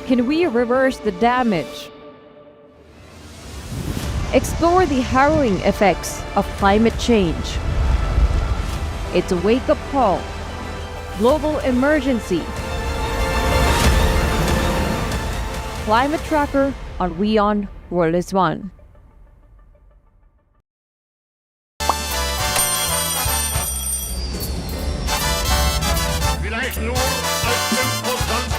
Can we reverse the damage? Explore the harrowing effects of climate change. It's a wake-up call. Global emergency. Climate Tracker on WION World is One. Vielleicht nur als Imposant.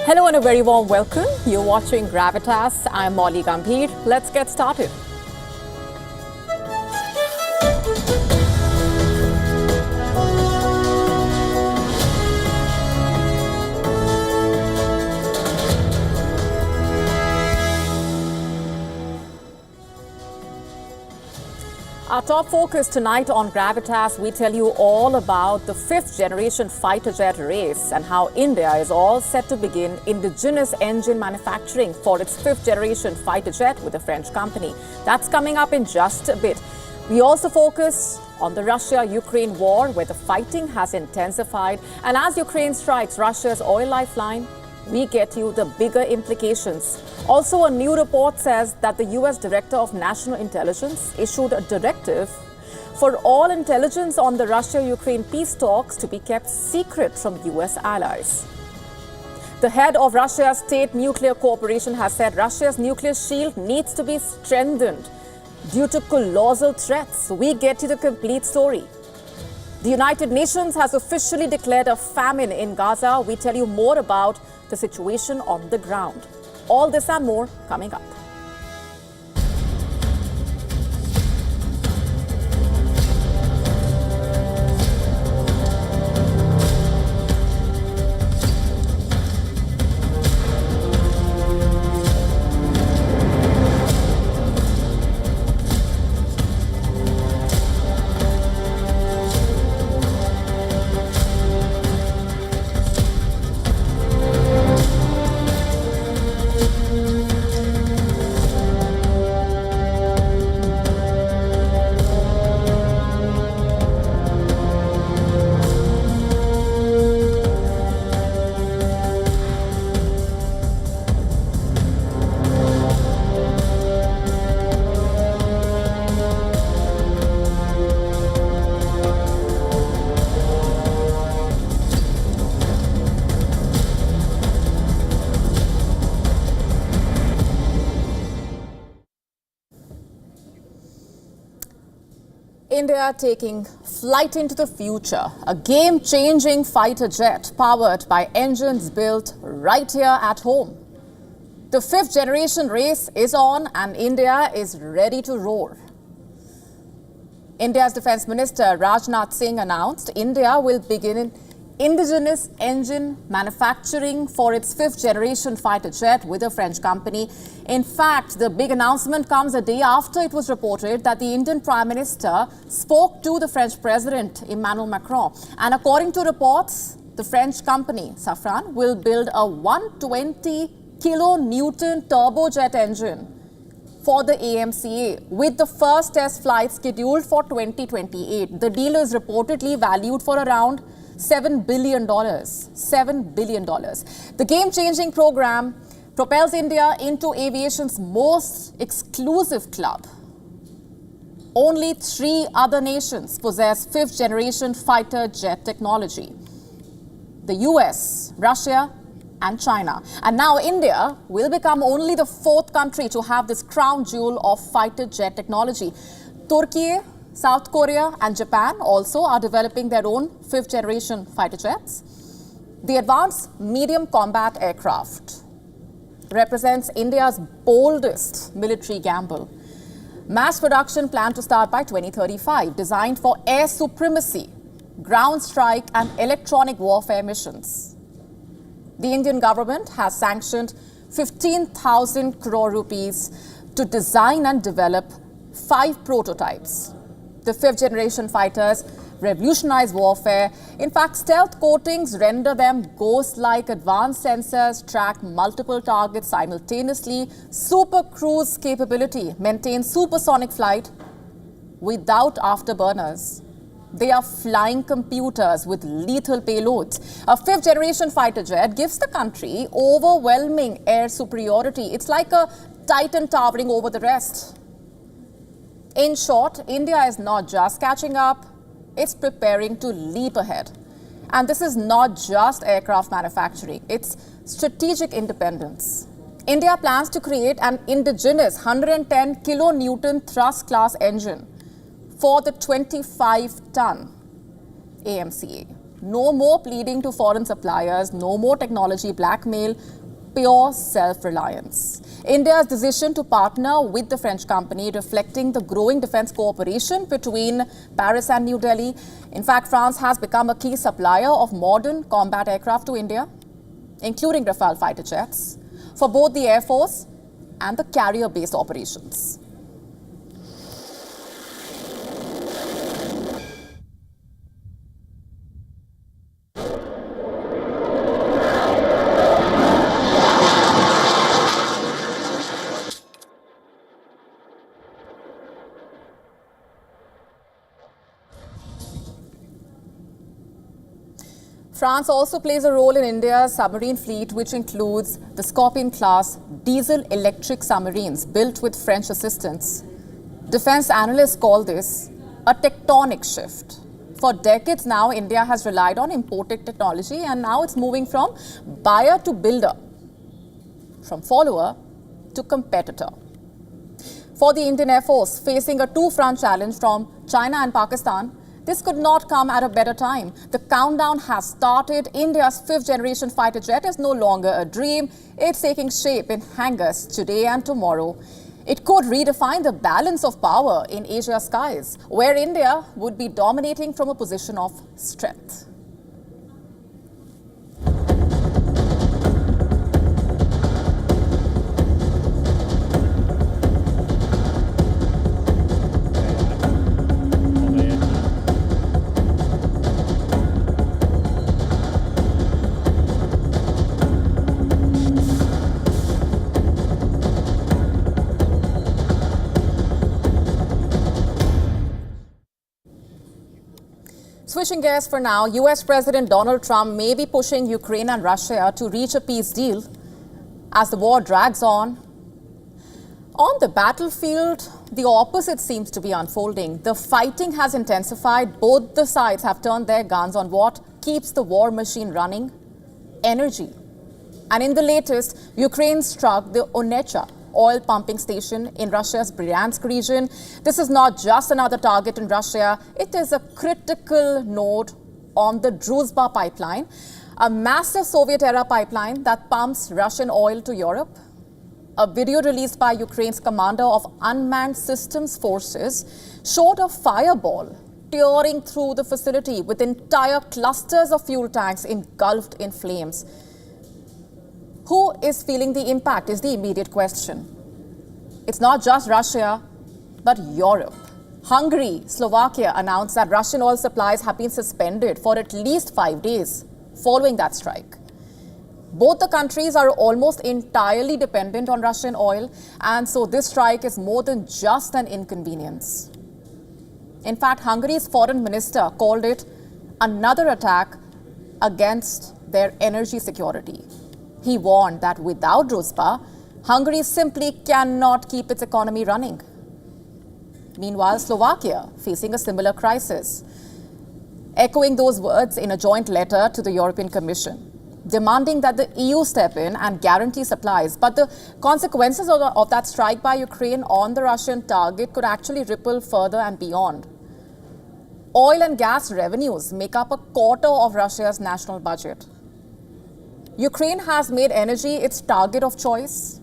Hello and a very warm welcome. You're watching Gravitas. I'm Molly Gambhir. Let's get started. Our top focus tonight on Gravitas, we tell you all about the fifth generation fighter jet race and how India is all set to begin indigenous engine manufacturing for its fifth generation fighter jet with a French company. That's coming up in just a bit. We also focus on the Russia-Ukraine war, where the fighting has intensified. And as Ukraine strikes Russia's oil lifeline, we get you the bigger implications. Also, a new report says that the US Director of National Intelligence issued a directive for all intelligence on the Russia-Ukraine peace talks to be kept secret from US allies. The head of Russia's State Nuclear Corporation has said Russia's nuclear shield needs to be strengthened due to colossal threats. We get you the complete story. The United Nations has officially declared a famine in Gaza. We tell you more about the situation on the ground. All this and more coming up. India taking flight into the future, a game-changing fighter jet powered by engines built right here at home. The fifth generation race is on and India is ready to roar. India's Defence Minister Rajnath Singh announced India will begin indigenous engine manufacturing for its fifth generation fighter jet with a French company. In fact, the big announcement comes a day after it was reported that the Indian Prime Minister spoke to the French President Emmanuel Macron. And according to reports, the French company Safran will build a 120 kilonewton turbojet engine for the AMCA, with the first test flight scheduled for 2028. The deal is reportedly valued for around $7 billion. $7 billion. The game-changing program propels India into aviation's most exclusive club. Only 3 other nations possess fifth-generation fighter jet technology: the US, Russia, and China. And now India will become only the 4th country to have this crown jewel of fighter jet technology. Turkey, South Korea and Japan also are developing their own fifth-generation fighter jets. The Advanced Medium Combat Aircraft represents India's boldest military gamble. Mass production planned to start by 2035, designed for air supremacy, ground strike and electronic warfare missions. The Indian government has sanctioned 15,000 crore rupees to design and develop 5 prototypes. The 5th generation fighters revolutionize warfare. In fact, stealth coatings render them ghost-like. Advanced sensors track multiple targets simultaneously. Super cruise capability maintains supersonic flight without afterburners. They are flying computers with lethal payloads. A 5th generation fighter jet gives the country overwhelming air superiority. It's like a titan towering over the rest. In short, India is not just catching up, it's preparing to leap ahead. And this is not just aircraft manufacturing, it's strategic independence. India plans to create an indigenous 110 kilonewton thrust class engine for the 25-ton AMCA. No more pleading to foreign suppliers, no more technology blackmail, pure self-reliance. India's decision to partner with the French company reflecting the growing defense cooperation between Paris and New Delhi. In fact, France has become a key supplier of modern combat aircraft to India, including Rafale fighter jets, for both the Air Force and the carrier-based operations. France also plays a role in India's submarine fleet, which includes the Scorpion-class diesel-electric submarines built with French assistance. Defense analysts call this a tectonic shift. For decades now, India has relied on imported technology, and now it's moving from buyer to builder, from follower to competitor. For the Indian Air Force, facing a two-front challenge from China and Pakistan, this could not come at a better time. The countdown has started. India's 5th generation fighter jet is no longer a dream. It's taking shape in hangars today and tomorrow. It could redefine the balance of power in Asia's skies, where India would be dominating from a position of strength. Switching gears for now, US President Donald Trump may be pushing Ukraine and Russia to reach a peace deal as the war drags on. On the battlefield, the opposite seems to be unfolding. The fighting has intensified. Both the sides have turned their guns on what keeps the war machine running: energy. And in the latest, Ukraine struck the Onecha oil pumping station in Russia's Bryansk region. This is not just another target in Russia. It is a critical node on the Druzhba pipeline, a massive Soviet-era pipeline that pumps Russian oil to Europe. A video released by Ukraine's commander of unmanned systems forces showed a fireball tearing through the facility with entire clusters of fuel tanks engulfed in flames. Who is feeling the impact is the immediate question. It's not just Russia, but Europe. Hungary, Slovakia announced that Russian oil supplies have been suspended for at least 5 days following that strike. Both the countries are almost entirely dependent on Russian oil, and so this strike is more than just an inconvenience. In fact, Hungary's foreign minister called it another attack against their energy security. He warned that without Druzhba, Hungary simply cannot keep its economy running. Meanwhile, Slovakia facing a similar crisis, echoing those words in a joint letter to the European Commission, demanding that the EU step in and guarantee supplies. But the consequences of that strike by Ukraine on the Russian target could actually ripple further and beyond. Oil and gas revenues make up a quarter of Russia's national budget. Ukraine has made energy its target of choice,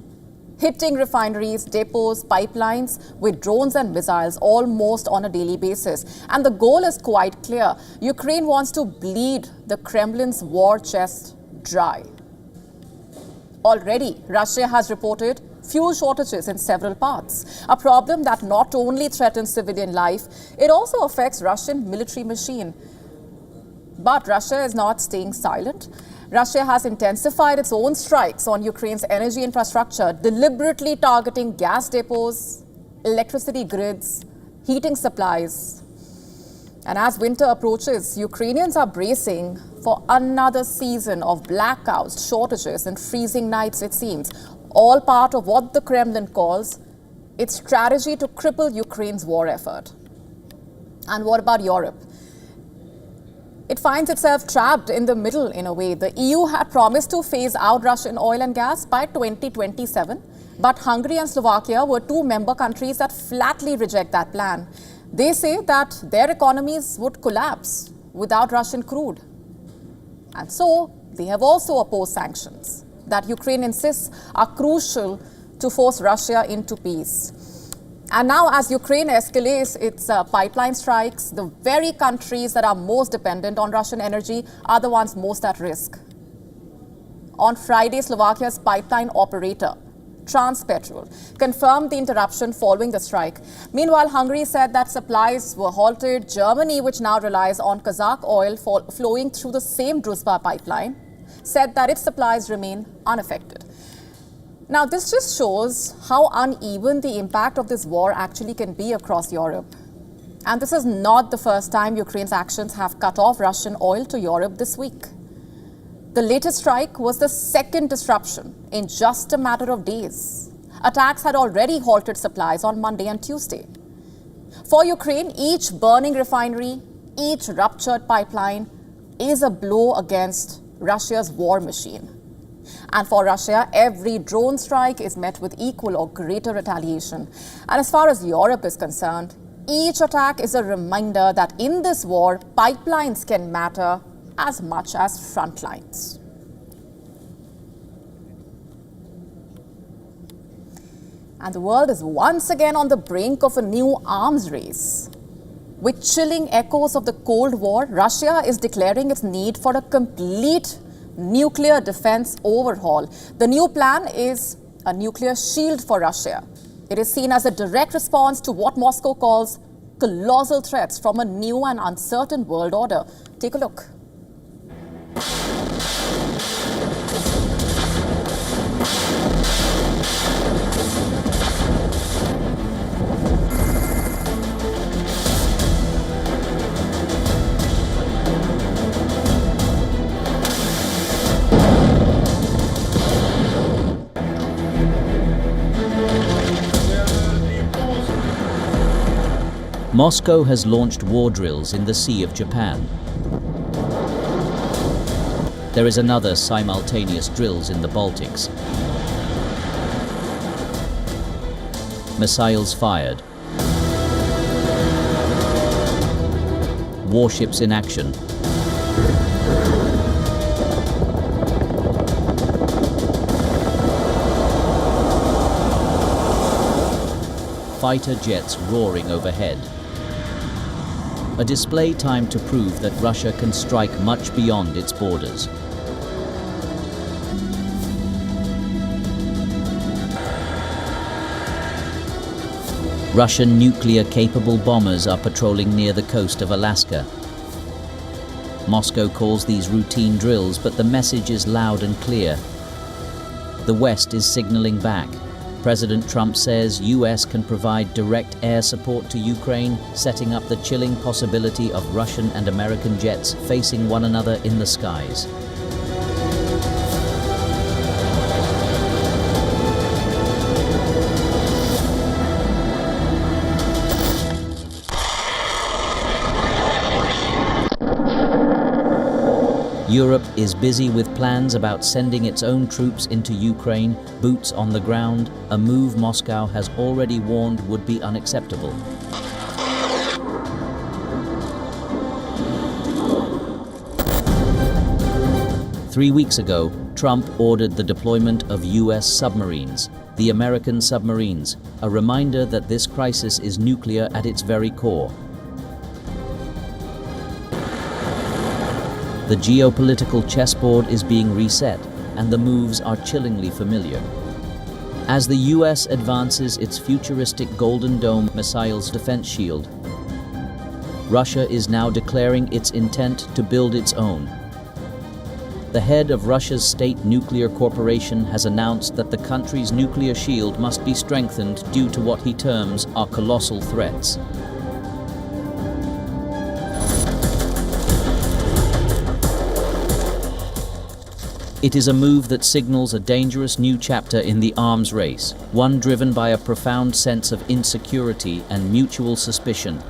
hitting refineries, depots, pipelines with drones and missiles almost on a daily basis. And the goal is quite clear. Ukraine wants to bleed the Kremlin's war chest dry. Already, Russia has reported fuel shortages in several parts, a problem that not only threatens civilian life, it also affects Russian military machine. But Russia is not staying silent. Russia has intensified its own strikes on Ukraine's energy infrastructure, deliberately targeting gas depots, electricity grids, heating supplies. And as winter approaches, Ukrainians are bracing for another season of blackouts, shortages, and freezing nights, it seems. All part of what the Kremlin calls its strategy to cripple Ukraine's war effort. And what about Europe? It finds itself trapped in the middle in a way. The EU had promised to phase out Russian oil and gas by 2027, but Hungary and Slovakia were two member countries that flatly reject that plan. They say that their economies would collapse without Russian crude. And so they have also opposed sanctions that Ukraine insists are crucial to force Russia into peace. And now, as Ukraine escalates its pipeline strikes, the very countries that are most dependent on Russian energy are the ones most at risk. On Friday, Slovakia's pipeline operator, Transpetrol, confirmed the interruption following the strike. Meanwhile, Hungary said that supplies were halted. Germany, which now relies on Kazakh oil flowing through the same Druzhba pipeline, said that its supplies remain unaffected. Now, this just shows how uneven the impact of this war actually can be across Europe. And this is not the first time Ukraine's actions have cut off Russian oil to Europe this week. The latest strike was the second disruption in just a matter of days. Attacks had already halted supplies on Monday and Tuesday. For Ukraine, each burning refinery, each ruptured pipeline is a blow against Russia's war machine. And for Russia, every drone strike is met with equal or greater retaliation. And as far as Europe is concerned, each attack is a reminder that in this war, pipelines can matter as much as front lines. And the world is once again on the brink of a new arms race. With chilling echoes of the Cold War, Russia is declaring its need for a complete nuclear defense overhaul. The new plan is a nuclear shield for Russia. It is seen as a direct response to what Moscow calls colossal threats from a new and uncertain world order. Take a look. Moscow has launched war drills in the Sea of Japan. There is another simultaneous drills in the Baltics. Missiles fired. Warships in action. Fighter jets roaring overhead. A display timed to prove that Russia can strike much beyond its borders. Russian nuclear-capable bombers are patrolling near the coast of Alaska. Moscow calls these routine drills, but the message is loud and clear. The West is signaling back. President Trump says US can provide direct air support to Ukraine, setting up the chilling possibility of Russian and American jets facing one another in the skies. Europe is busy with plans about sending its own troops into Ukraine, boots on the ground, a move Moscow has already warned would be unacceptable. Three weeks ago, Trump ordered the deployment of US submarines, the American submarines, a reminder that this crisis is nuclear at its very core. The geopolitical chessboard is being reset. and the moves are chillingly familiar. As the US advances its futuristic Golden Dome missiles defense shield, Russia is now declaring its intent to build its own. The head of Russia's state nuclear corporation has announced that the country's nuclear shield must be strengthened due to what he terms are colossal threats. It is a move that signals a dangerous new chapter in the arms race, one driven by a profound sense of insecurity and mutual suspicion.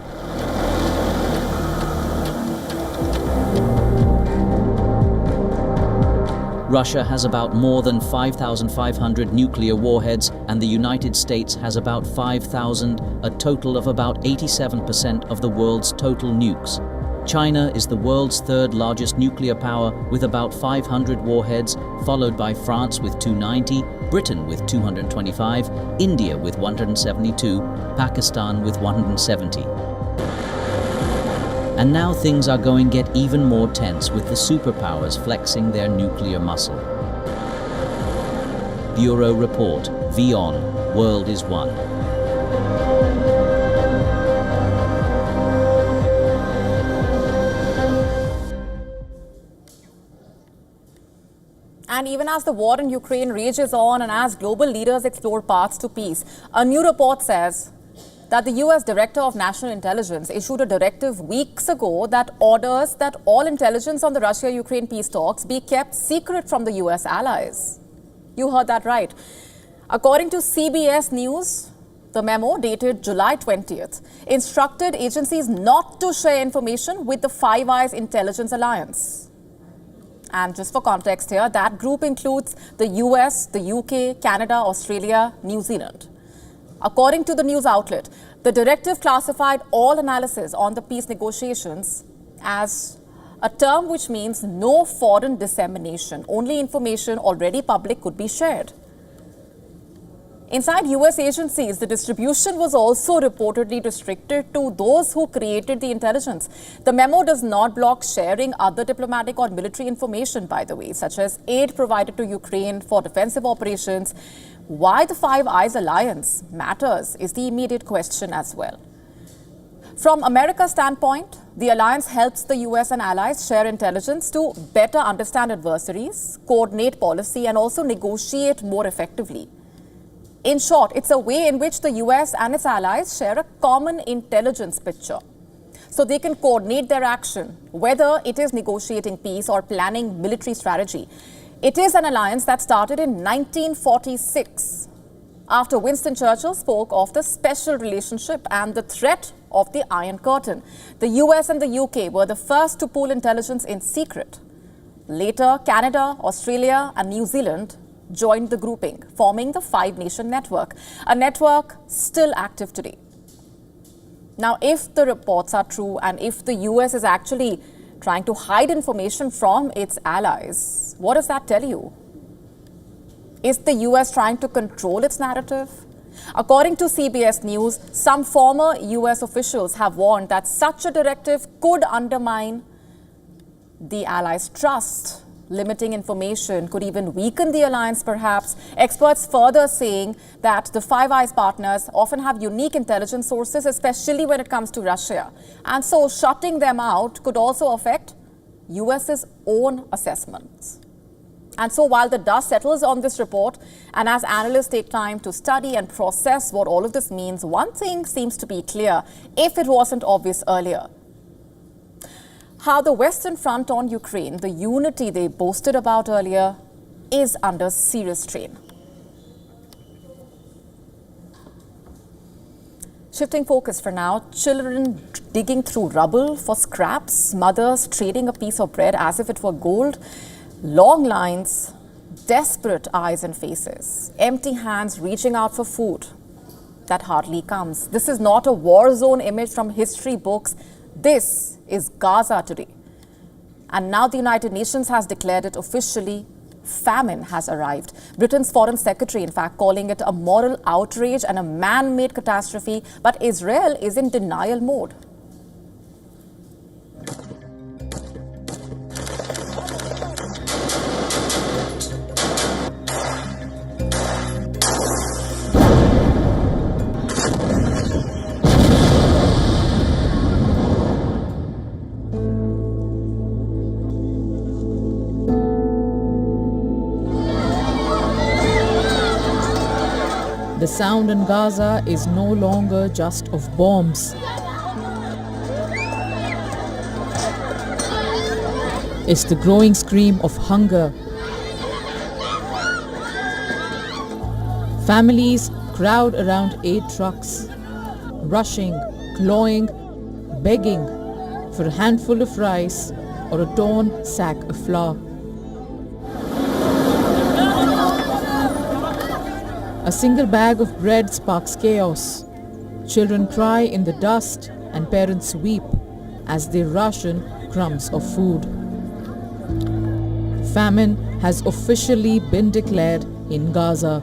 Russia has about more than 5,500 nuclear warheads, and the United States has about 5,000, a total of about 87% of the world's total nukes. China is the world's third largest nuclear power with about 500 warheads, followed by France with 290, Britain with 225, India with 172, Pakistan with 170. And now things are going to get even more tense with the superpowers flexing their nuclear muscle. Bureau Report, WION, World is One. And even as the war in Ukraine rages on and as global leaders explore paths to peace, a new report says that the US Director of National Intelligence issued a directive weeks ago that orders that all intelligence on the Russia-Ukraine peace talks be kept secret from the US allies. You heard that right. According to CBS News, the memo dated July 20th instructed agencies not to share information with the Five Eyes Intelligence Alliance. And just for context here, that group includes the US, the UK, Canada, Australia, New Zealand. According to the news outlet, the directive classified all analysis on the peace negotiations as a term which means no foreign dissemination. Only information already public could be shared. Inside US agencies, the distribution was also reportedly restricted to those who created the intelligence. The memo does not block sharing other diplomatic or military information, by the way, such as aid provided to Ukraine for defensive operations. Why the Five Eyes Alliance matters is the immediate question as well. From America's standpoint, the alliance helps the US and allies share intelligence to better understand adversaries, coordinate policy, and also negotiate more effectively. In short, it's a way in which the US and its allies share a common intelligence picture, so they can coordinate their action, whether it is negotiating peace or planning military strategy. It is an alliance that started in 1946, after Winston Churchill spoke of the special relationship and the threat of the Iron Curtain. The US and the UK were the first to pool intelligence in secret. Later, Canada, Australia, and New Zealand joined the grouping, forming the Five-Nation Network, a network still active today. Now, if the reports are true and if the US is actually trying to hide information from its allies, what does that tell you? Is the US trying to control its narrative? According to CBS News, some former US officials have warned that such a directive could undermine the allies' trust. Limiting information could even weaken the alliance, perhaps. Experts further saying that the Five Eyes partners often have unique intelligence sources, especially when it comes to Russia. And so shutting them out could also affect US's own assessments. And so while the dust settles on this report, and as analysts take time to study and process what all of this means, one thing seems to be clear, if it wasn't obvious earlier: how the Western front on Ukraine, the unity they boasted about earlier, is under serious strain. Shifting focus for now, children digging through rubble for scraps, mothers trading a piece of bread as if it were gold, long lines, desperate eyes and faces, empty hands reaching out for food that hardly comes. This is not a war zone image from history books. This is Gaza today. And now the United Nations has declared it officially. Famine has arrived. Britain's Foreign Secretary, in fact, calling it a moral outrage and a man-made catastrophe. But Israel is in denial mode. The sound in Gaza is no longer just of bombs. It's the growing scream of hunger. Families crowd around aid trucks, rushing, clawing, begging for a handful of rice or a torn sack of flour. A single bag of bread sparks chaos. Children cry in the dust and parents weep as they ration crumbs of food. Famine has officially been declared in Gaza.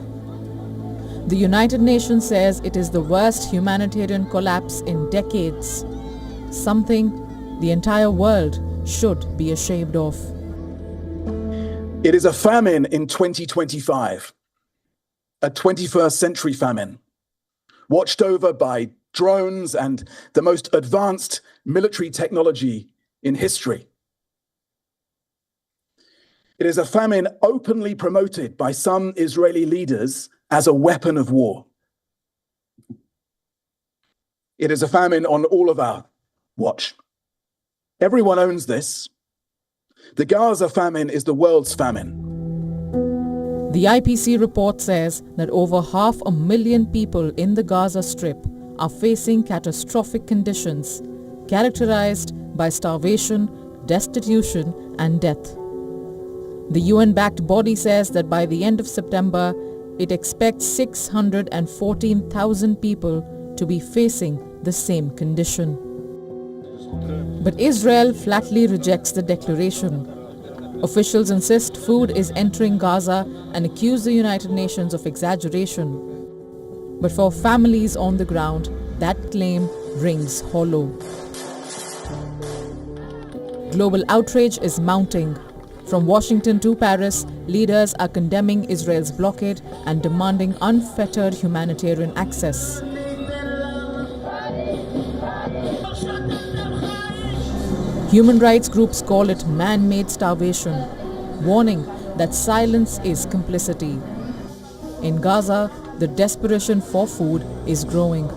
The United Nations says it is the worst humanitarian collapse in decades, something the entire world should be ashamed of. It is a famine in 2025, a 21st century famine, watched over by drones and the most advanced military technology in history. It is a famine openly promoted by some Israeli leaders as a weapon of war. It is a famine on all of our watch. Everyone owns this. The Gaza famine is the world's famine. The IPC report says that over 500,000 people in the Gaza Strip are facing catastrophic conditions characterized by starvation, destitution, and death. The UN-backed body says that by the end of September, it expects 614,000 people to be facing the same condition. But Israel flatly rejects the declaration. Officials insist food is entering Gaza and accuse the United Nations of exaggeration. But for families on the ground, that claim rings hollow. Global outrage is mounting. From Washington to Paris, leaders are condemning Israel's blockade and demanding unfettered humanitarian access. Human rights groups call it man-made starvation, warning that silence is complicity. In Gaza, the desperation for food is growing.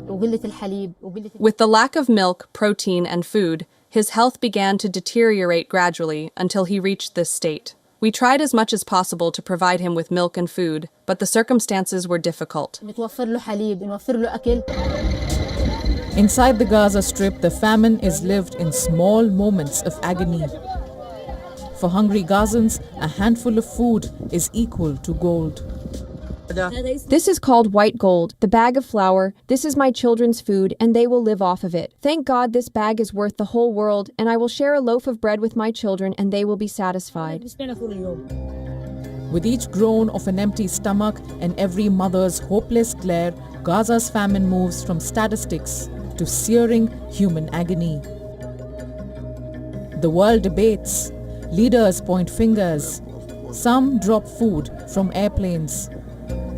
With the lack of milk, protein, and food, his health began to deteriorate gradually until he reached this state. We tried as much as possible to provide him with milk and food, but the circumstances were difficult. Inside the Gaza Strip, the famine is lived in small moments of agony. For hungry Gazans, a handful of food is equal to gold. This is called white gold, the bag of flour. This is my children's food, and they will live off of it. Thank God this bag is worth the whole world, and I will share a loaf of bread with my children, and they will be satisfied. With each groan of an empty stomach and every mother's hopeless glare, Gaza's famine moves from statistics to searing human agony. The world debates. Leaders point fingers. Some drop food from airplanes,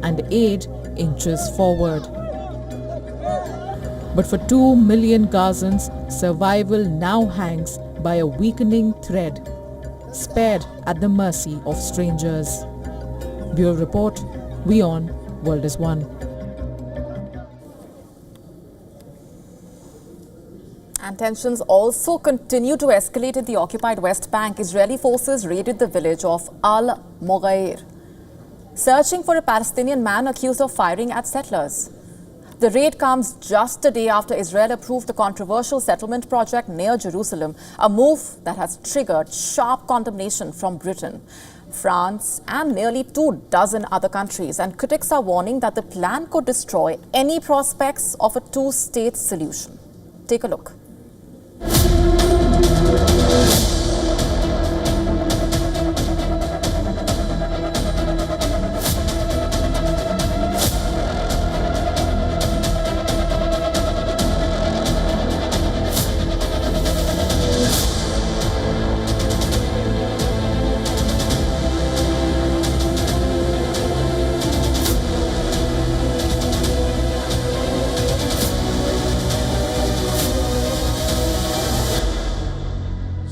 and aid inches forward. But for 2 million Gazans, survival now hangs by a weakening thread, spared at the mercy of strangers. Bureau Report, WION, World is One. And tensions also continue to escalate in the occupied West Bank. Israeli forces raided the village of Al-Moghair, searching for a Palestinian man accused of firing at settlers. The raid comes just a day after Israel approved the controversial settlement project near Jerusalem, a move that has triggered sharp condemnation from Britain, France, and nearly 24 other countries. And critics are warning that the plan could destroy any prospects of a two-state solution. Take a look.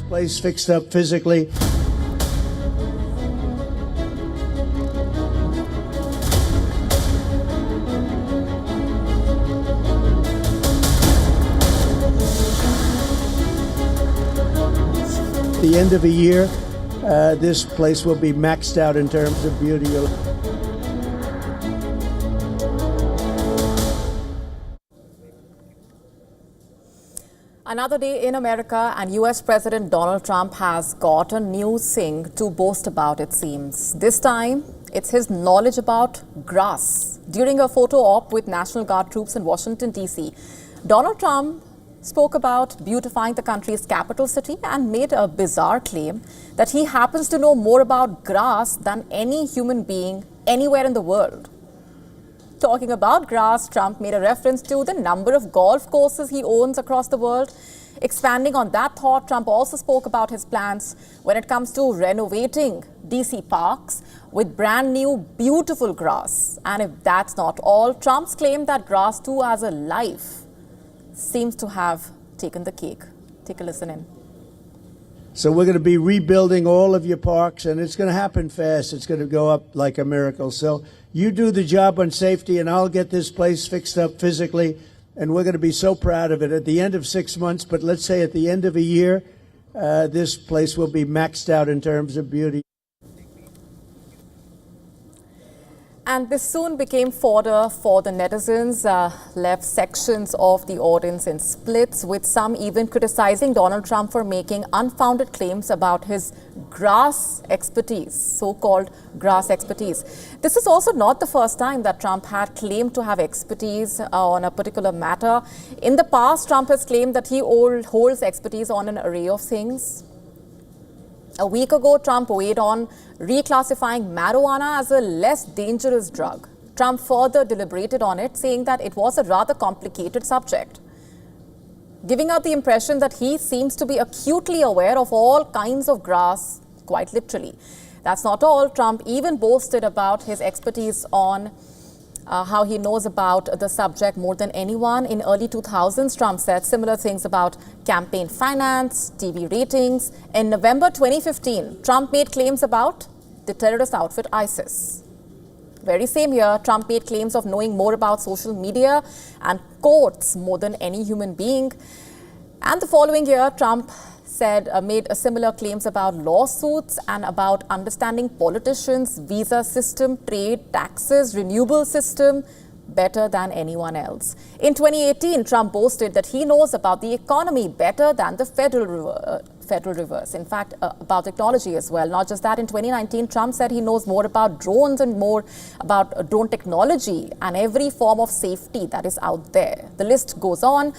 Place fixed up physically. the end of a year, this place will be maxed out in terms of beauty. Another day in America, and US President Donald Trump has got a new thing to boast about, it seems. This time, it's his knowledge about grass. During a photo op with National Guard troops in Washington, D.C., Donald Trump spoke about beautifying the country's capital city and made a bizarre claim that he happens to know more about grass than any human being anywhere in the world. Talking about grass, Trump made a reference to the number of golf courses he owns across the world. Expanding on that thought, Trump also spoke about his plans when it comes to renovating DC parks with brand new, beautiful grass. And if that's not all, Trump's claim that grass too has a life seems to have taken the cake. Take a listen in. So we're going to be rebuilding all of your parks, and it's going to happen fast. It's going to go up like a miracle. So you do the job on safety, and I'll get this place fixed up physically, and we're going to be so proud of it at the end of 6 months. But let's say at the end of a year, this place will be maxed out in terms of beauty. And this soon became fodder for the netizens, left sections of the audience in splits, with some even criticizing Donald Trump for making unfounded claims about his grass expertise, so-called grass expertise. This is also not the first time that Trump had claimed to have expertise on a particular matter. In the past, Trump has claimed that he holds expertise on an array of things. A week ago, Trump weighed on reclassifying marijuana as a less dangerous drug. Trump further deliberated on it, saying that it was a rather complicated subject, giving out the impression that he seems to be acutely aware of all kinds of grass, quite literally. That's not all. Trump even boasted about his expertise on how he knows about the subject more than anyone. In early 2000s, Trump said similar things about campaign finance, TV ratings. In November 2015, Trump made claims about the terrorist outfit ISIS. Very same year, Trump made claims of knowing more about social media and courts more than any human being. And the following year, Trump made similar claims about lawsuits and about understanding politicians, visa system, trade, taxes, renewable system better than anyone else. In 2018, Trump boasted that he knows about the economy better than the Federal Reserve. In fact, about technology as well. Not just that, in 2019, Trump said he knows more about drones and more about drone technology and every form of safety that is out there. The list goes on.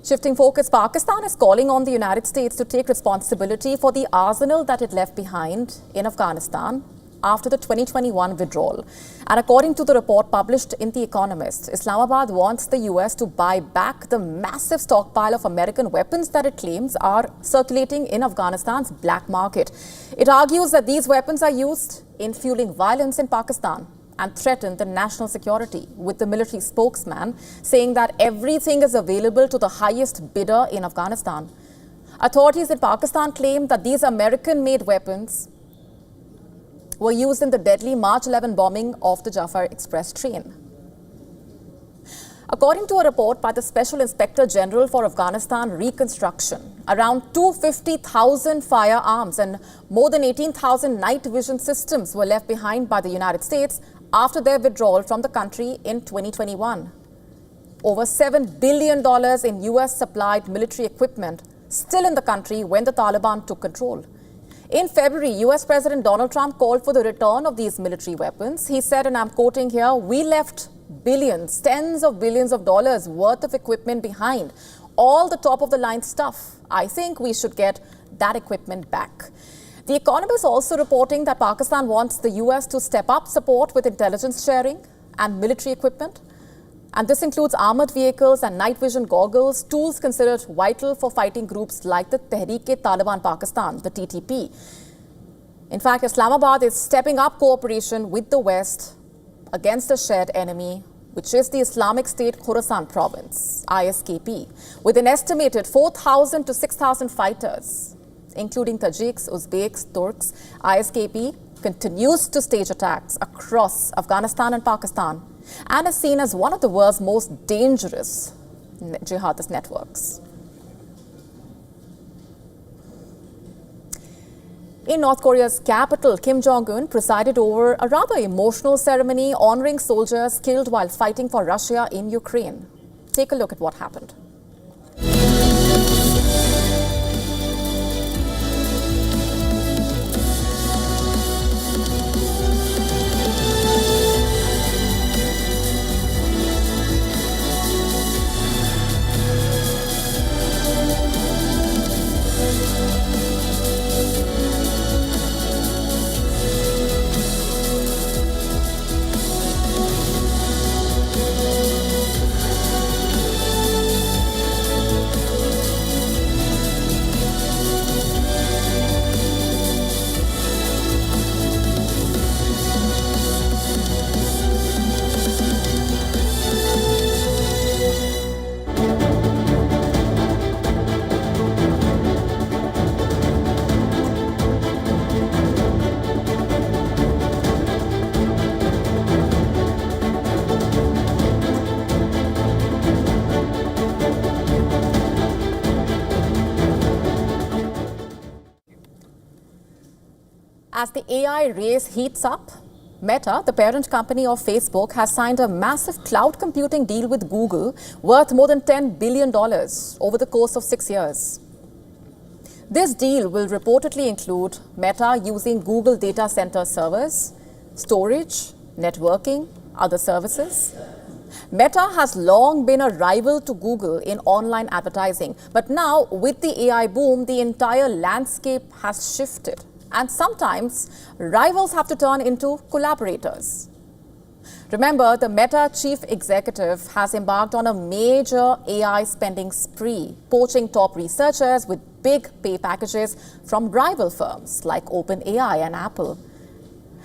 Shifting focus, Pakistan is calling on the United States to take responsibility for the arsenal that it left behind in Afghanistan after the 2021 withdrawal. And according to the report published in The Economist, Islamabad wants the US to buy back the massive stockpile of American weapons that it claims are circulating in Afghanistan's black market. It argues that these weapons are used in fueling violence in Pakistan and threaten the national security, with the military spokesman saying that everything is available to the highest bidder in Afghanistan. Authorities in Pakistan claim that these American-made weapons were used in the deadly March 11 bombing of the Jafar Express train. According to a report by the Special Inspector General for Afghanistan Reconstruction, around 250,000 firearms and more than 18,000 night vision systems were left behind by the United States after their withdrawal from the country in 2021. Over $7 billion in US-supplied military equipment still in the country when the Taliban took control. In February, US President Donald Trump called for the return of these military weapons. He said, and I'm quoting here, "We left billions, tens of billions of dollars worth of equipment behind, all the top-of-the-line stuff. I think we should get that equipment back." The Economist is also reporting that Pakistan wants the US to step up support with intelligence sharing and military equipment. And this includes armored vehicles and night vision goggles, tools considered vital for fighting groups like the Tehreek-e-Taliban Pakistan, the TTP. In fact, Islamabad is stepping up cooperation with the West against a shared enemy, which is the Islamic State Khorasan province, ISKP, with an estimated 4,000 to 6,000 fighters, including Tajiks, Uzbeks, Turks. ISKP continues to stage attacks across Afghanistan and Pakistan and is seen as one of the world's most dangerous jihadist networks. In North Korea's capital, Kim Jong-un presided over a rather emotional ceremony honoring soldiers killed while fighting for Russia in Ukraine. Take a look at what happened. As the AI race heats up, Meta, the parent company of Facebook, has signed a massive cloud computing deal with Google worth more than $10 billion over the course of 6 years. This deal will reportedly include Meta using Google data center servers, storage, networking, other services. Meta has long been a rival to Google in online advertising, but now with the AI boom, the entire landscape has shifted. And sometimes rivals have to turn into collaborators. Remember, the Meta chief executive has embarked on a major AI spending spree, poaching top researchers with big pay packages from rival firms like OpenAI and Apple.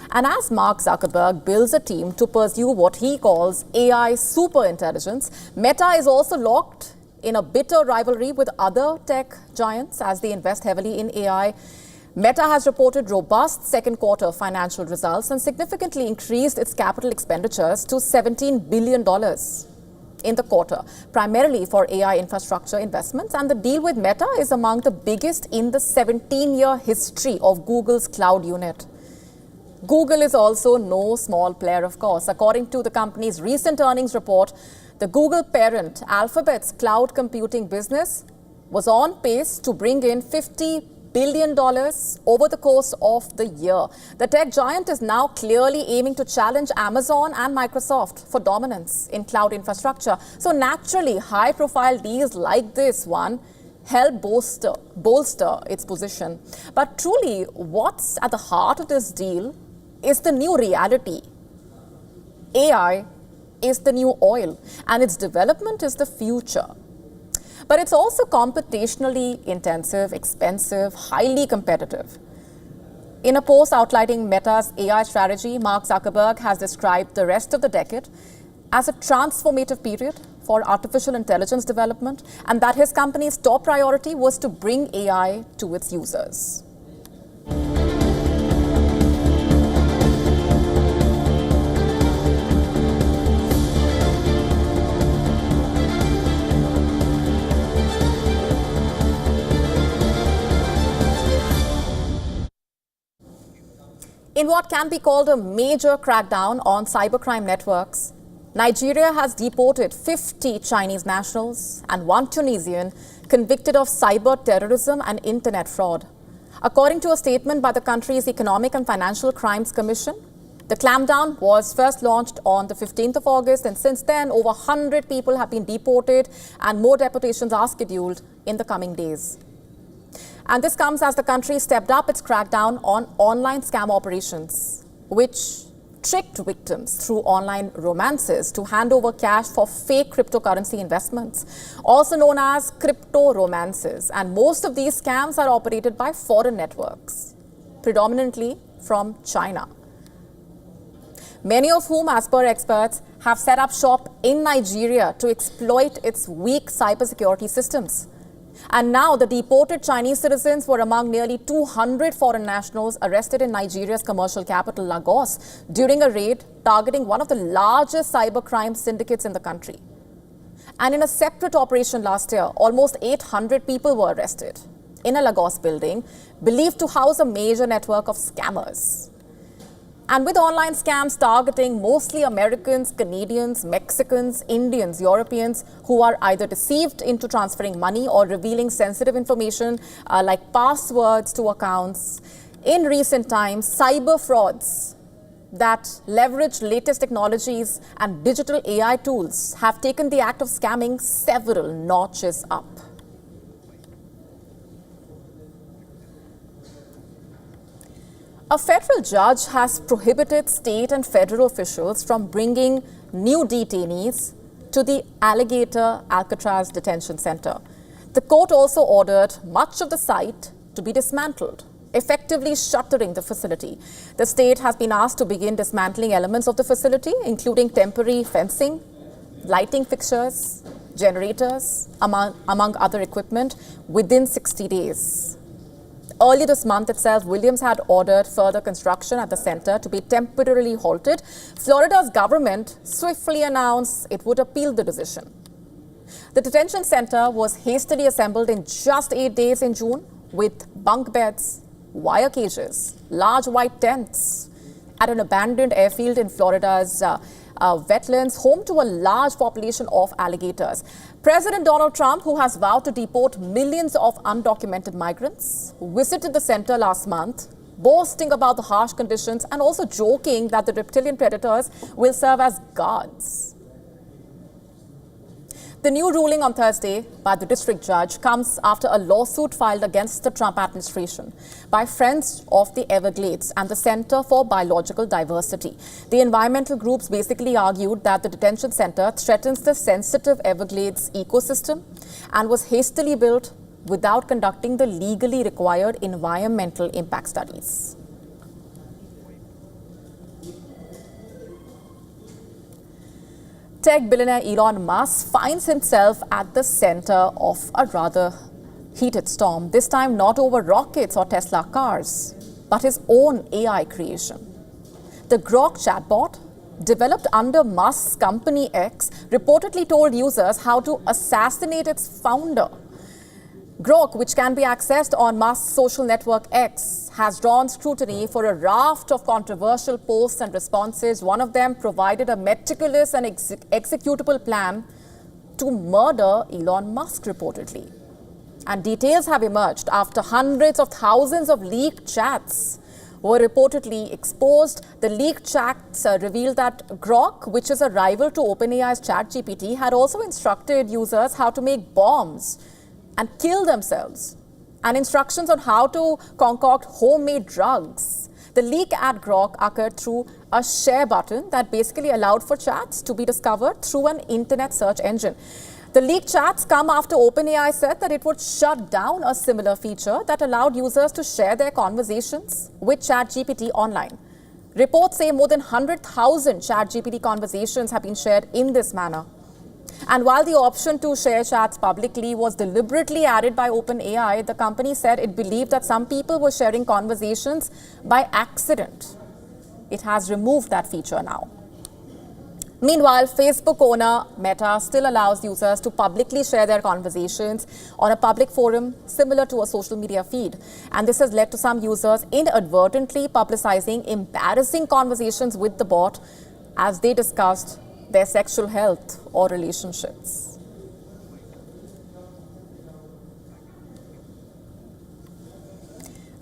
And as Mark Zuckerberg builds a team to pursue what he calls AI superintelligence, Meta is also locked in a bitter rivalry with other tech giants as they invest heavily in AI. Meta has reported robust second quarter financial results and significantly increased its capital expenditures to $17 billion in the quarter, primarily for AI infrastructure investments. And the deal with Meta is among the biggest in the 17-year history of Google's cloud unit. Google is also no small player, of course. According to the company's recent earnings report, the Google parent Alphabet's cloud computing business was on pace to bring in $50 billion over the course of the year. The tech giant is now clearly aiming to challenge Amazon and Microsoft for dominance in cloud infrastructure. So naturally, high-profile deals like this one help bolster its position. But truly, what's at the heart of this deal is the new reality. AI is the new oil, and its development is the future. But it's also computationally intensive, expensive, highly competitive. In a post outlining Meta's AI strategy, Mark Zuckerberg has described the rest of the decade as a transformative period for artificial intelligence development, and that his company's top priority was to bring AI to its users. In what can be called a major crackdown on cybercrime networks, Nigeria has deported 50 Chinese nationals and 1 Tunisian convicted of cyber terrorism and internet fraud. According to a statement by the country's Economic and Financial Crimes Commission, the clampdown was first launched on the 15th of August, and since then, over 100 people have been deported and more deportations are scheduled in the coming days. And this comes as the country stepped up its crackdown on online scam operations, which tricked victims through online romances to hand over cash for fake cryptocurrency investments, also known as crypto romances. And most of these scams are operated by foreign networks, predominantly from China. Many of whom, as per experts, have set up shop in Nigeria to exploit its weak cybersecurity systems. And now the deported Chinese citizens were among nearly 200 foreign nationals arrested in Nigeria's commercial capital, Lagos, during a raid targeting one of the largest cybercrime syndicates in the country. And in a separate operation last year, almost 800 people were arrested in a Lagos building believed to house a major network of scammers. And with online scams targeting mostly Americans, Canadians, Mexicans, Indians, Europeans who are either deceived into transferring money or revealing sensitive information like passwords to accounts. In recent times, cyber frauds that leverage latest technologies and digital AI tools have taken the act of scamming several notches up. A federal judge has prohibited state and federal officials from bringing new detainees to the Alligator Alcatraz Detention Center. The court also ordered much of the site to be dismantled, effectively shuttering the facility. The state has been asked to begin dismantling elements of the facility, including temporary fencing, lighting fixtures, generators, among other equipment, within 60 days. Early this month itself, Williams had ordered further construction at the center to be temporarily halted. Florida's government swiftly announced it would appeal the decision. The detention center was hastily assembled in just 8 days in June with bunk beds, wire cages, large white tents at an abandoned airfield in Florida's wetlands, home to a large population of alligators. President Donald Trump, who has vowed to deport millions of undocumented migrants, visited the center last month, boasting about the harsh conditions and also joking that the reptilian predators will serve as guards. The new ruling on Thursday by the district judge comes after a lawsuit filed against the Trump administration by Friends of the Everglades and the Center for Biological Diversity. The environmental groups basically argued that the detention center threatens the sensitive Everglades ecosystem and was hastily built without conducting the legally required environmental impact studies. Tech billionaire Elon Musk finds himself at the center of a rather heated storm, this time not over rockets or Tesla cars, but his own AI creation. The Grock chatbot, developed under Musk's company X, reportedly told users how to assassinate its founder. Grock, which can be accessed on Musk's social network X, has drawn scrutiny for a raft of controversial posts and responses. One of them provided a meticulous and executable plan to murder Elon Musk, reportedly. And details have emerged after hundreds of thousands of leaked chats were reportedly exposed. The leaked chats revealed that Grock, which is a rival to OpenAI's ChatGPT, had also instructed users how to make bombs and kill themselves, and instructions on how to concoct homemade drugs. The leak at Grock occurred through a share button that basically allowed for chats to be discovered through an internet search engine. The leaked chats come after OpenAI said that it would shut down a similar feature that allowed users to share their conversations with ChatGPT online. Reports say more than 100,000 ChatGPT conversations have been shared in this manner. And while the option to share chats publicly was deliberately added by OpenAI, the company said it believed that some people were sharing conversations by accident. It has removed that feature now. Meanwhile, Facebook owner Meta still allows users to publicly share their conversations on a public forum similar to a social media feed. And this has led to some users inadvertently publicizing embarrassing conversations with the bot as they discussed their sexual health or relationships.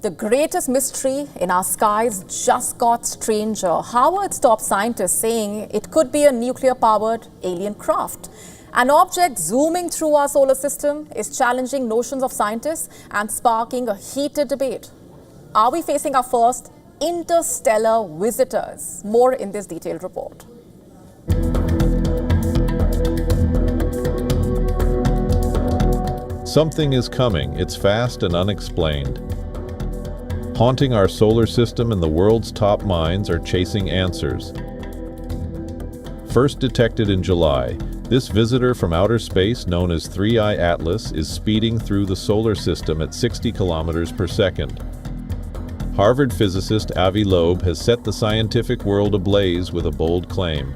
The greatest mystery in our skies just got stranger. Howard's top scientists saying it could be a nuclear-powered alien craft. An object zooming through our solar system is challenging notions of scientists and sparking a heated debate. Are we facing our first interstellar visitors? More in this detailed report. Something is coming. It's fast and unexplained. Haunting our solar system and the world's top minds are chasing answers. First detected in July, this visitor from outer space known as 3I Atlas is speeding through the solar system at 60 kilometers per second. Harvard physicist Avi Loeb has set the scientific world ablaze with a bold claim.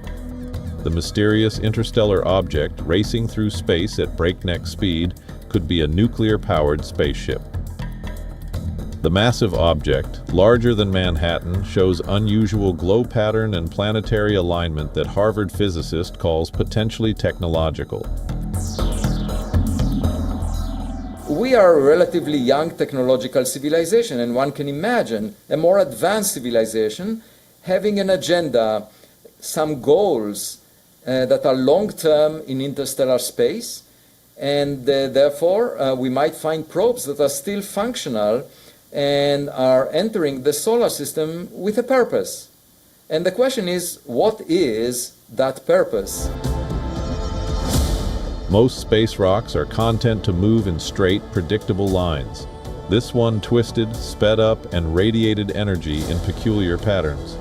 The mysterious interstellar object racing through space at breakneck speed could be a nuclear-powered spaceship. The massive object, larger than Manhattan, shows unusual glow pattern and planetary alignment that Harvard physicist calls potentially technological. We are a relatively young technological civilization, and one can imagine a more advanced civilization having an agenda, some goals that are long-term in interstellar space, and therefore we might find probes that are still functional and are entering the solar system with a purpose. And the question is, what is that purpose? Most space rocks are content to move in straight, predictable lines. This one twisted, sped up, and radiated energy in peculiar patterns.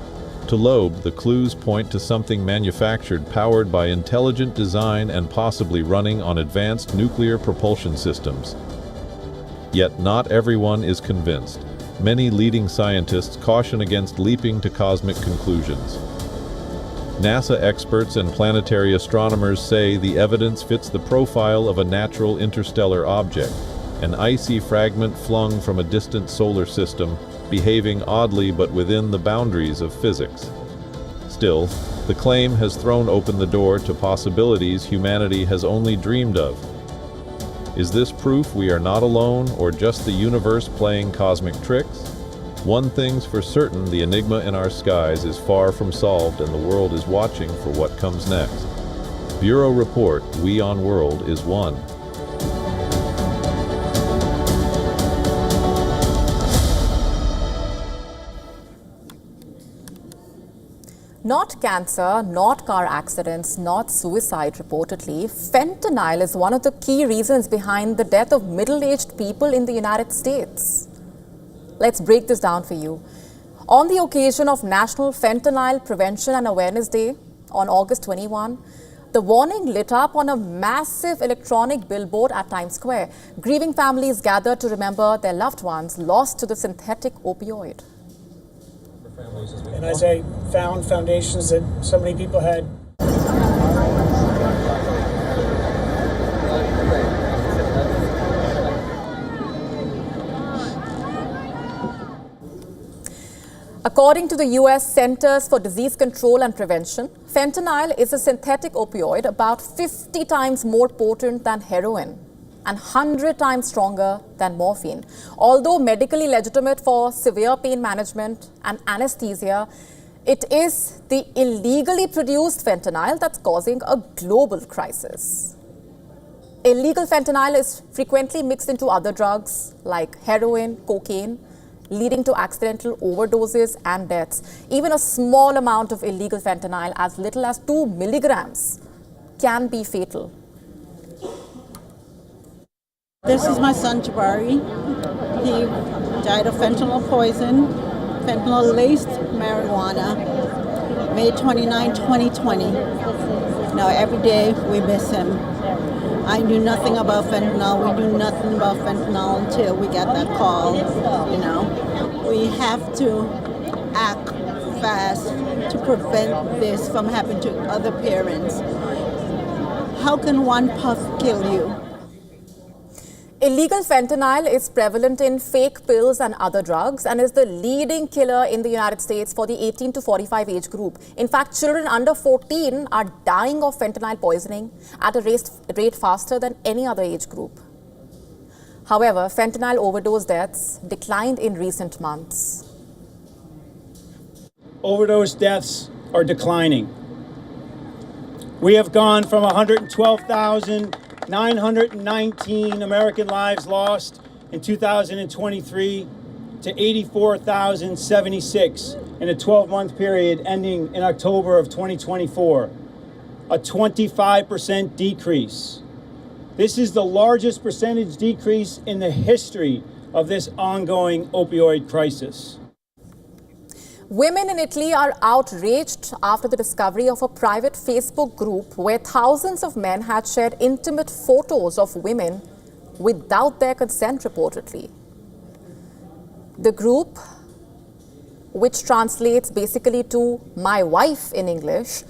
To Loeb, the clues point to something manufactured, powered by intelligent design and possibly running on advanced nuclear propulsion systems. Yet not everyone is convinced. Many leading scientists caution against leaping to cosmic conclusions. NASA experts and planetary astronomers say the evidence fits the profile of a natural interstellar object, an icy fragment flung from a distant solar system, behaving oddly but within the boundaries of physics. Still, the claim has thrown open the door to possibilities humanity has only dreamed of. Is this proof we are not alone, or just the universe playing cosmic tricks? One thing's for certain, the enigma in our skies is far from solved, and the world is watching for what comes next. Bureau Report, WION World is one. Not cancer, not car accidents, not suicide reportedly. Fentanyl is one of the key reasons behind the death of middle-aged people in the United States. Let's break this down for you. On the occasion of National Fentanyl Prevention and Awareness Day on August 21, the warning lit up on a massive electronic billboard at Times Square. Grieving families gathered to remember their loved ones lost to the synthetic opioid. And as I found foundations that so many people had. According to the U.S. Centers for Disease Control and Prevention, fentanyl is a synthetic opioid about 50 times more potent than heroin and 100 times stronger than morphine. Although medically legitimate for severe pain management and anesthesia, it is the illegally produced fentanyl that's causing a global crisis. Illegal fentanyl is frequently mixed into other drugs like heroin, cocaine, leading to accidental overdoses and deaths. Even a small amount of illegal fentanyl, as little as 2 milligrams, can be fatal. This is my son, Jabari. He died of fentanyl poison, fentanyl-laced marijuana, May 29, 2020. Now, every day we miss him. I knew nothing about fentanyl. We knew nothing about fentanyl until we got that call, you know. We have to act fast to prevent this from happening to other parents. How can one puff kill you? Illegal fentanyl is prevalent in fake pills and other drugs and is the leading killer in the United States for the 18 to 45 age group. In fact, children under 14 are dying of fentanyl poisoning at a rate faster than any other age group. However, fentanyl overdose deaths declined in recent months. Overdose deaths are declining. We have gone from 112,919 American lives lost in 2023 to 84,076 in a 12-month period ending in October of 2024, a 25% decrease. This is the largest percentage decrease in the history of this ongoing opioid crisis. Women in Italy are outraged after the discovery of a private Facebook group where thousands of men had shared intimate photos of women without their consent, reportedly. The group, which translates basically to "my wife" in English,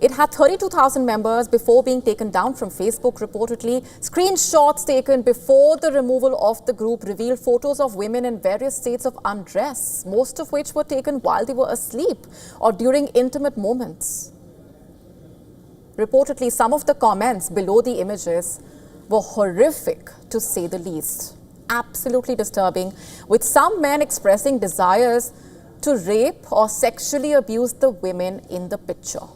It had 32,000 members before being taken down from Facebook, reportedly. Screenshots taken before the removal of the group revealed photos of women in various states of undress, most of which were taken while they were asleep or during intimate moments. Reportedly, some of the comments below the images were horrific, to say the least. Absolutely disturbing, with some men expressing desires to rape or sexually abuse the women in the picture.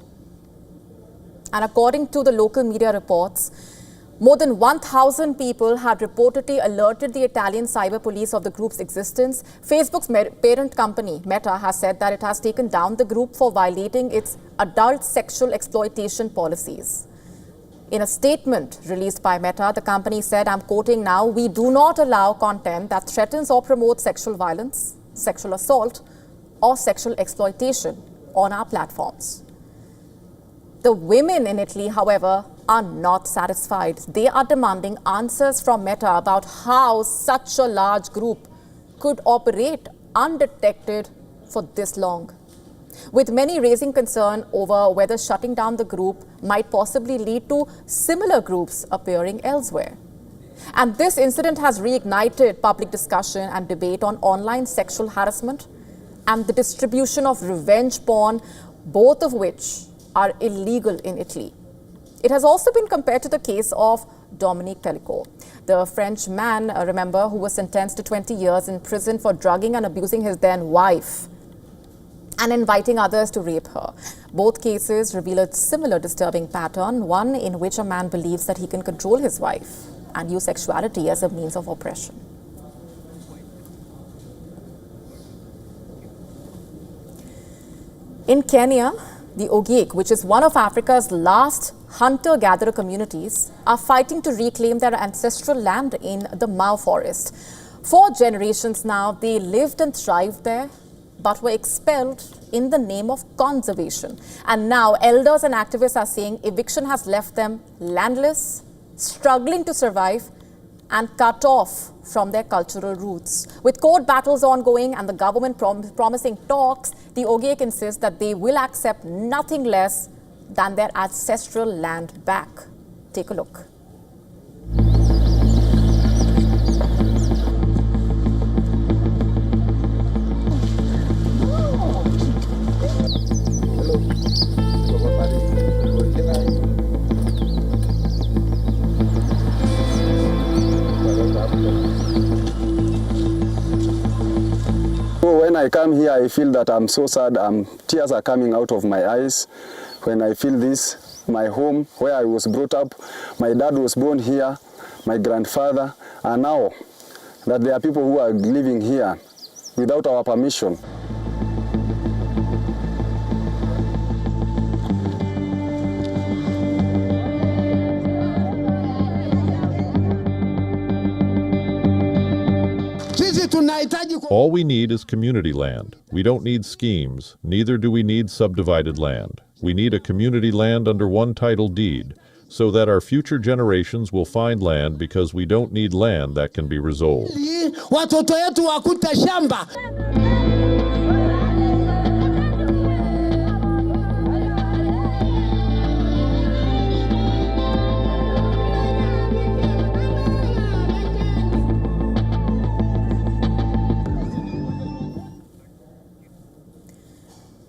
And according to the local media reports, more than 1,000 people had reportedly alerted the Italian cyber police of the group's existence. Facebook's parent company, Meta, has said that it has taken down the group for violating its adult sexual exploitation policies. In a statement released by Meta, the company said, I'm quoting now, "We do not allow content that threatens or promotes sexual violence, sexual assault, or sexual exploitation on our platforms." The women in Italy, however, are not satisfied. They are demanding answers from Meta about how such a large group could operate undetected for this long, with many raising concern over whether shutting down the group might possibly lead to similar groups appearing elsewhere. And this incident has reignited public discussion and debate on online sexual harassment and the distribution of revenge porn, both of which are illegal in Italy. It has also been compared to the case of Dominique Tellico, the French man, remember, who was sentenced to 20 years in prison for drugging and abusing his then wife and inviting others to rape her. Both cases reveal a similar disturbing pattern, one in which a man believes that he can control his wife and use sexuality as a means of oppression. In Kenya, the Ogiek, which is one of Africa's last hunter-gatherer communities, are fighting to reclaim their ancestral land in the Mau forest. For generations now, they lived and thrived there, but were expelled in the name of conservation. And now elders and activists are saying eviction has left them landless, struggling to survive, and cut off from their cultural roots. With court battles ongoing and the government promising talks, the Ogiek insist that they will accept nothing less than their ancestral land back. Take a look. When I come here, I feel that I'm so sad. Tears are coming out of my eyes when I feel this. My home, where I was brought up, my dad was born here, my grandfather, and now that there are people who are living here without our permission. All we need is community land. We don't need schemes, neither do we need subdivided land. We need a community land under one title deed, so that our future generations will find land because we don't need land that can be resold. Watoto yetu wakute shamba.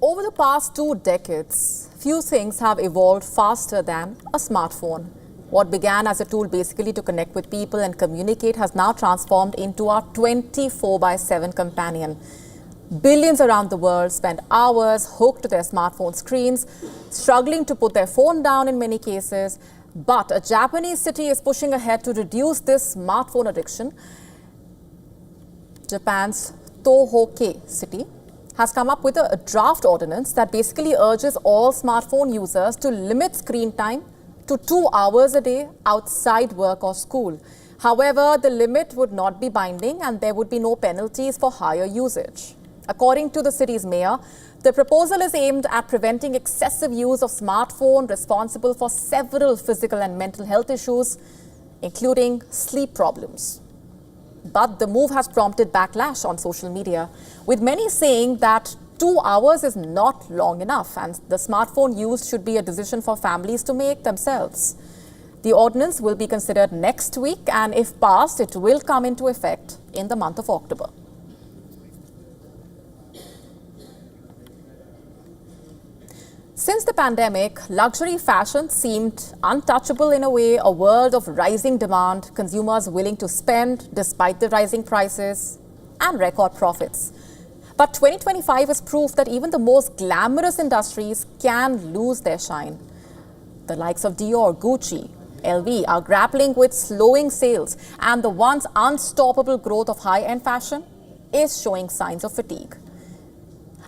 Over the past 2 decades, few things have evolved faster than a smartphone. What began as a tool basically to connect with people and communicate has now transformed into our 24/7 companion. Billions around the world spend hours hooked to their smartphone screens, struggling to put their phone down in many cases. But a Japanese city is pushing ahead to reduce this smartphone addiction. Japan's Tohoku city has come up with a draft ordinance that basically urges all smartphone users to limit screen time to 2 hours a day outside work or school. However, the limit would not be binding and there would be no penalties for higher usage. According to the city's mayor, the proposal is aimed at preventing excessive use of smartphone, responsible for several physical and mental health issues, including sleep problems. But the move has prompted backlash on social media, with many saying that 2 hours is not long enough, and the smartphone use should be a decision for families to make themselves. The ordinance will be considered next week, and if passed, it will come into effect in the month of October. Since the pandemic, luxury fashion seemed untouchable in a way, a world of rising demand, consumers willing to spend despite the rising prices, and record profits. But 2025 is proof that even the most glamorous industries can lose their shine. The likes of Dior, Gucci, LV are grappling with slowing sales, and the once unstoppable growth of high-end fashion is showing signs of fatigue.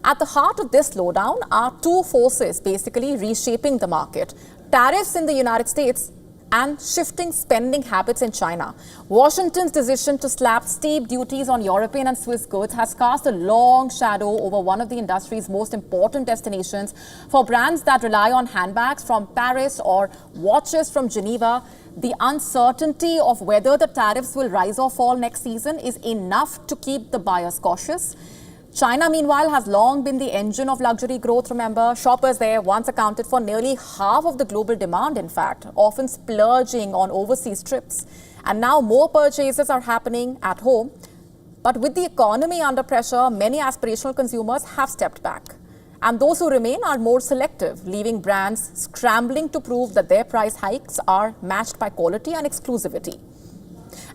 At the heart of this slowdown are two forces basically reshaping the market: tariffs in the United States and shifting spending habits in China. Washington's decision to slap steep duties on European and Swiss goods has cast a long shadow over one of the industry's most important destinations. For brands that rely on handbags from Paris or watches from Geneva, the uncertainty of whether the tariffs will rise or fall next season is enough to keep the buyers cautious. China, meanwhile, has long been the engine of luxury growth, remember. Shoppers there once accounted for nearly half of the global demand, in fact, often splurging on overseas trips. And now more purchases are happening at home. But with the economy under pressure, many aspirational consumers have stepped back. And those who remain are more selective, leaving brands scrambling to prove that their price hikes are matched by quality and exclusivity.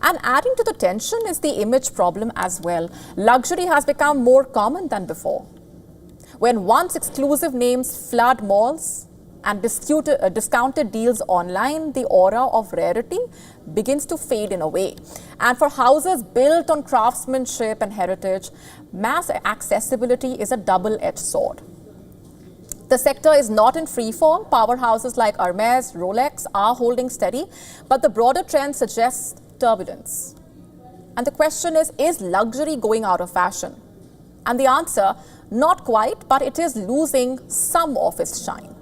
And adding to the tension is the image problem as well. Luxury has become more common than before. When once exclusive names flood malls and discounted deals online, the aura of rarity begins to fade in a way. And for houses built on craftsmanship and heritage, mass accessibility is a double-edged sword. The sector is not in free fall. Powerhouses like Hermes, Rolex are holding steady, but the broader trend suggests turbulence. And the question is luxury going out of fashion? And the answer, not quite, but it is losing some of its shine.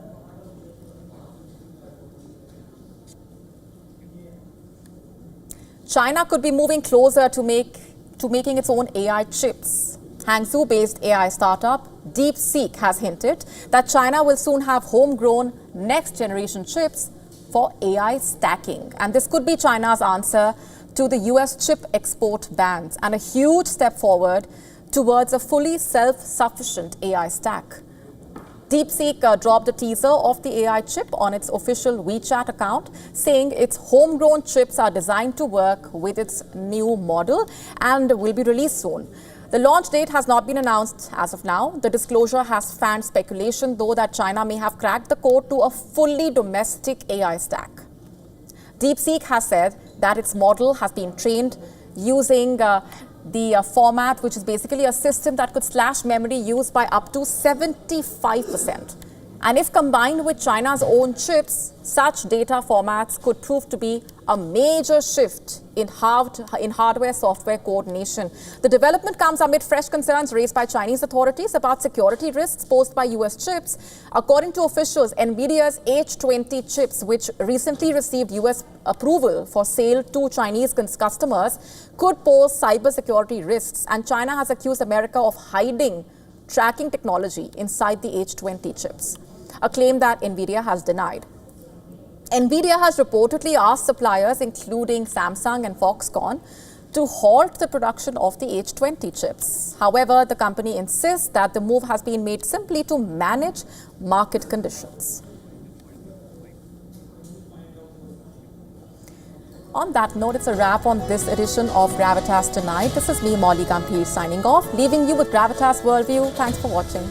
China could be moving closer to making its own AI chips. Hangzhou-based AI startup DeepSeek has hinted that China will soon have homegrown next-generation chips for AI stacking. And this could be China's answer to the US chip export bans and a huge step forward towards a fully self-sufficient AI stack. DeepSeek dropped a teaser of the AI chip on its official WeChat account, saying its homegrown chips are designed to work with its new model and will be released soon. The launch date has not been announced as of now. The disclosure has fanned speculation, though, that China may have cracked the code to a fully domestic AI stack. DeepSeek has said that its model has been trained using the format, which is basically a system that could slash memory use by up to 75%. And if combined with China's own chips, such data formats could prove to be a major shift in hardware-software coordination. The development comes amid fresh concerns raised by Chinese authorities about security risks posed by US chips. According to officials, NVIDIA's H20 chips, which recently received US approval for sale to Chinese customers, could pose cybersecurity risks. And China has accused America of hiding tracking technology inside the H20 chips, a claim that NVIDIA has denied. NVIDIA has reportedly asked suppliers, including Samsung and Foxconn, to halt the production of the H20 chips. However, the company insists that the move has been made simply to manage market conditions. On that note, it's a wrap on this edition of Gravitas Tonight. This is me, Molly Gambhir, signing off, leaving you with Gravitas Worldview. Thanks for watching.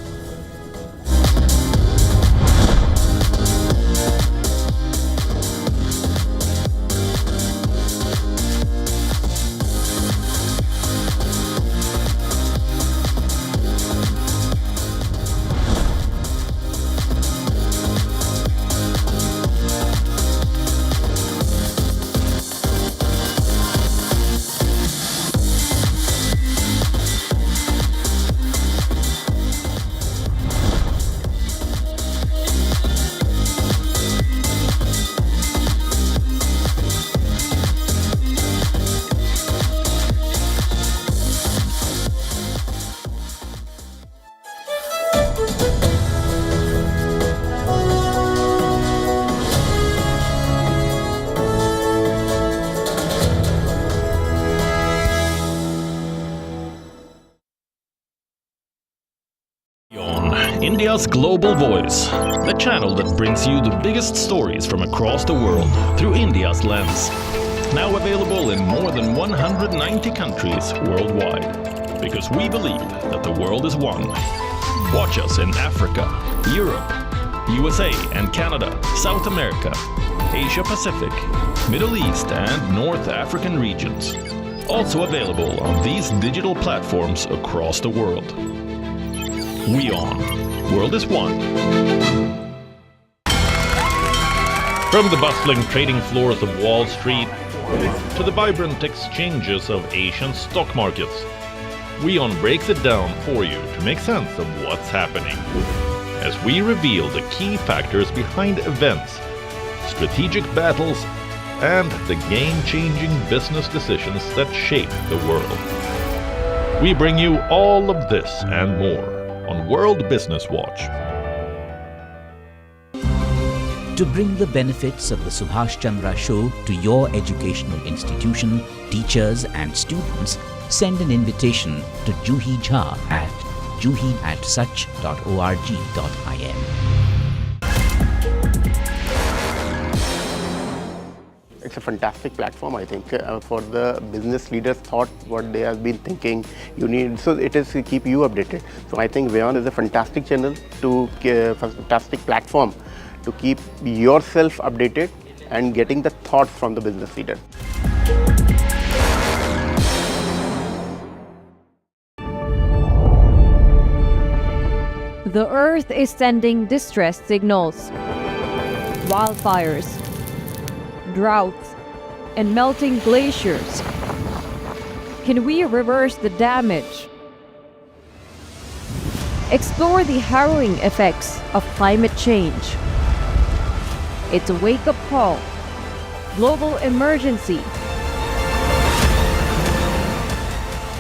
India's global voice, the channel that brings you the biggest stories from across the world through India's lens. Now available in more than 190 countries worldwide, because we believe that the world is one. Watch us in Africa, Europe, USA and Canada, South America, Asia Pacific, Middle East and North African regions. Also available on these digital platforms across the world. WION, World is One. From the bustling trading floors of Wall Street to the vibrant exchanges of Asian stock markets, WION breaks it down for you to make sense of what's happening, as we reveal the key factors behind events, strategic battles, and the game-changing business decisions that shape the world. We bring you all of this and more on World Business Watch. To bring the benefits of the Subhash Chandra Show to your educational institution, teachers and students, send an invitation to Juhi Jha at juhi@such.org.in. It's a fantastic platform, I think, for the business leaders thought what they have been thinking. You need, so it is to keep you updated. So I think WION is a fantastic channel, fantastic platform to keep yourself updated and getting the thoughts from the business leader. The Earth is sending distress signals. Wildfires, droughts, and melting glaciers. Can we reverse the damage? Explore the harrowing effects of climate change. It's a wake-up call. Global emergency.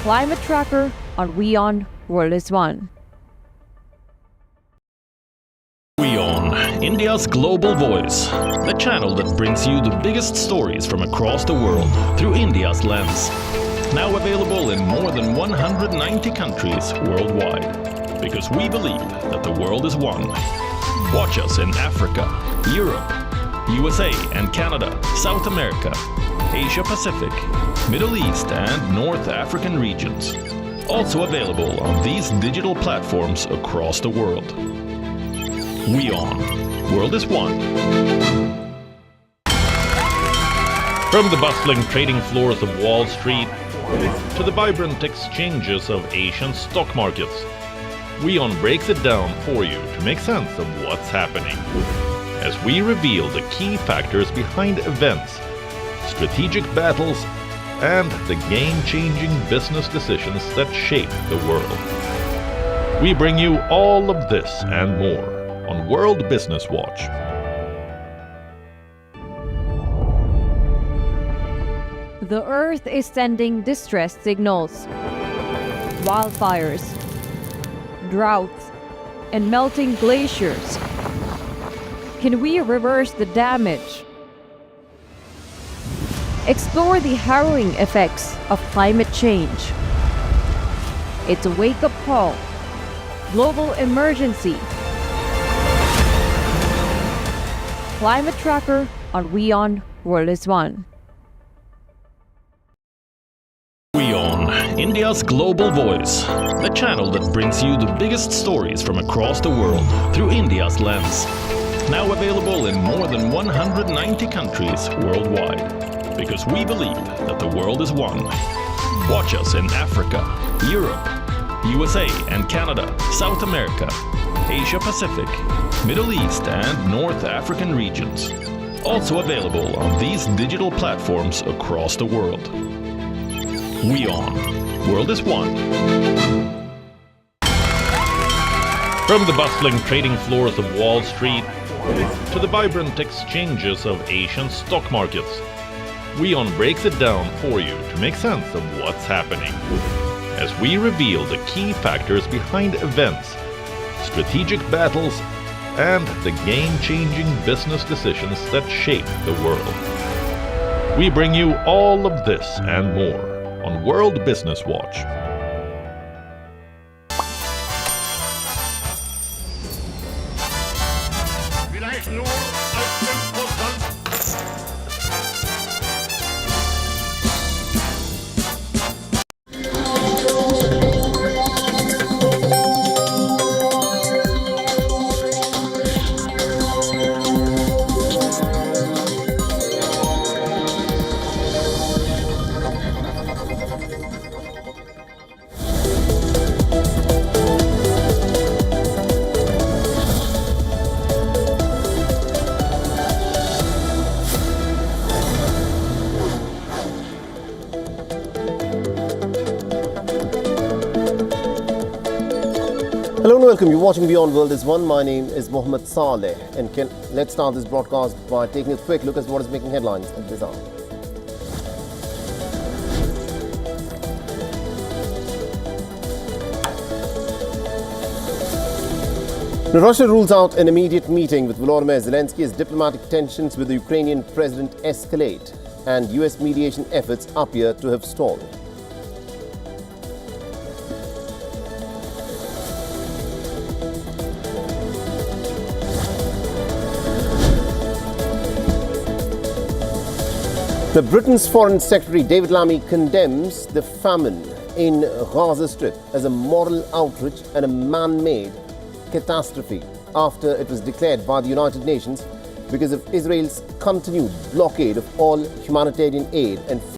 Climate Tracker on WION World is One. WION, India's global voice, the channel that brings you the biggest stories from across the world through India's lens. Now available in more than 190 countries worldwide, because we believe that the world is one. Watch us in Africa, Europe, USA and Canada, South America, Asia Pacific, Middle East and North African regions. Also available on these digital platforms across the world. WION, World is One. From the bustling trading floors of Wall Street to the vibrant exchanges of Asian stock markets, WION breaks it down for you to make sense of what's happening, as we reveal the key factors behind events, strategic battles, and the game-changing business decisions that shape the world. We bring you all of this and more on World Business Watch. The Earth is sending distress signals. Wildfires, droughts, and melting glaciers. Can we reverse the damage? Explore the harrowing effects of climate change. It's a wake-up call. Global emergency. Climate Tracker on WION World is One. WION, India's global voice, the channel that brings you the biggest stories from across the world through India's lens. Now available in more than 190 countries worldwide, because we believe that the world is one. Watch us in Africa, Europe, USA and Canada, South America, Asia Pacific, Middle East and North African regions. Also available on these digital platforms across the world. WION, World is One. From the bustling trading floors of Wall Street to the vibrant exchanges of Asian stock markets, WION breaks it down for you to make sense of what's happening, as we reveal the key factors behind events, strategic battles, and the game-changing business decisions that shape the world. We bring you all of this and more on World Business Watch. Hello and welcome. You're watching WION World is One. My name is Mohammed Saleh, and let's start this broadcast by taking a quick look at what is making headlines at this hour. Now, Russia rules out an immediate meeting with Volodymyr Zelensky as diplomatic tensions with the Ukrainian president escalate, and US mediation efforts appear to have stalled. The Britain's Foreign Secretary David Lammy condemns the famine in Gaza Strip as a moral outrage and a man-made catastrophe after it was declared by the United Nations because of Israel's continued blockade of all humanitarian aid and